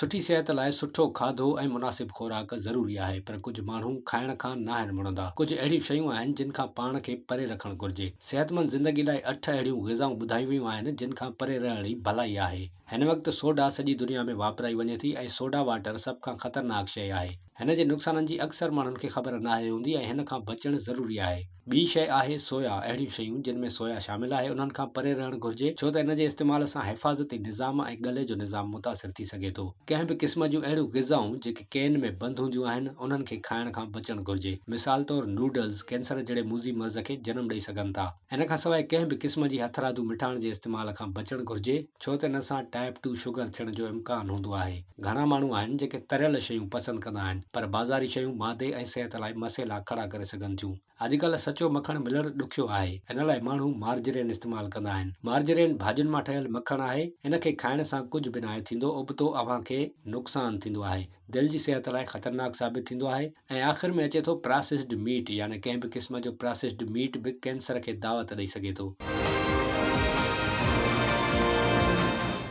सुठी सेहत लाइ सुठो खाधो ऐं मुनासिब खुराक ज़रूरी आहे, पर कुझु माण्हू खाइण खां न आहिनि मुणंदा। कुझु अहिड़ियूं शयूं आहिनि जिन खां पाण खे परे रखणु घुर्जे। सिहतमंद ज़िंदगी लाइ 8 अहिड़ियूं ग़िज़ाऊं ॿुधायूं वियूं आहिनि जिन खां परे रहण ई भलाई आहे। हिन वक़्तु सोडा सॼी दुनिया में वापराई वञे थी ऐं सोडा वाटर सभ खां ख़तरनाक शइ आहे। हिन जे नुक़साननि जी अक्सर माण्हुनि खे ख़बर नाहे हूंदी ऐं हिन खां बचणु ज़रूरी आहे। ॿी शइ आहे सोया। अहिड़ियूं शयूं जिन में सोया शामिल आहे उन्हनि खां परे रहणु घुर्जे, छो त इन जे इस्तेमाल सां हिफ़ाज़ती निज़ाम ऐं गले जो निज़ाम मुतासिर थी सघे थो। कंहिं बि क़िस्म जूं अहिड़ियूं ग़िज़ाऊं जेके केन में बंदि हूंदियूं आहिनि उन्हनि खे खाइण खां बचणु घुर्जे। मिसाल तौरु नूडल्स कैंसर जहिड़े मुज़ी मर्ज़ खे जनमु ॾेई सघनि था। इन खां सवाइ कंहिं बि क़िस्म जी हथरादू मिठाण जे इस्तेमाल खां बचणु घुर्जे, छो त इन सां टाइप 2 शुगर थियण जो इम्कानु हूंदो आहे। घणा माण्हू आहिनि जेके तरियल शयूं पसंदि कंदा आहिनि, पर बाज़ारी शयूं मादे ऐं सिहत लाइ मसइला खड़ा करे सघनि थियूं। अॼुकल्ह सचो मखणु मिलणु ॾुखियो आहे। इन लाइ माण्हू मार्जरीन इस्तेमालु कंदा आहिनि। मार्जरीन भाॼियुनि मां ठहियल मखणु आहे। इन खे खाइण सां कुझु बि नाहे थींदो, उबतो अव्हां खे नुक़सानु थींदो आहे, दिलि जी सिहत लाइ ख़तरनाक साबित थींदो आहे ऐं आख़िर में अचे थो प्रोसेस्ड मीट, यानी कंहिं बि क़िस्म जो प्रोसेस्ड मीट बि कैंसर खे दावत ॾेई सघे थो।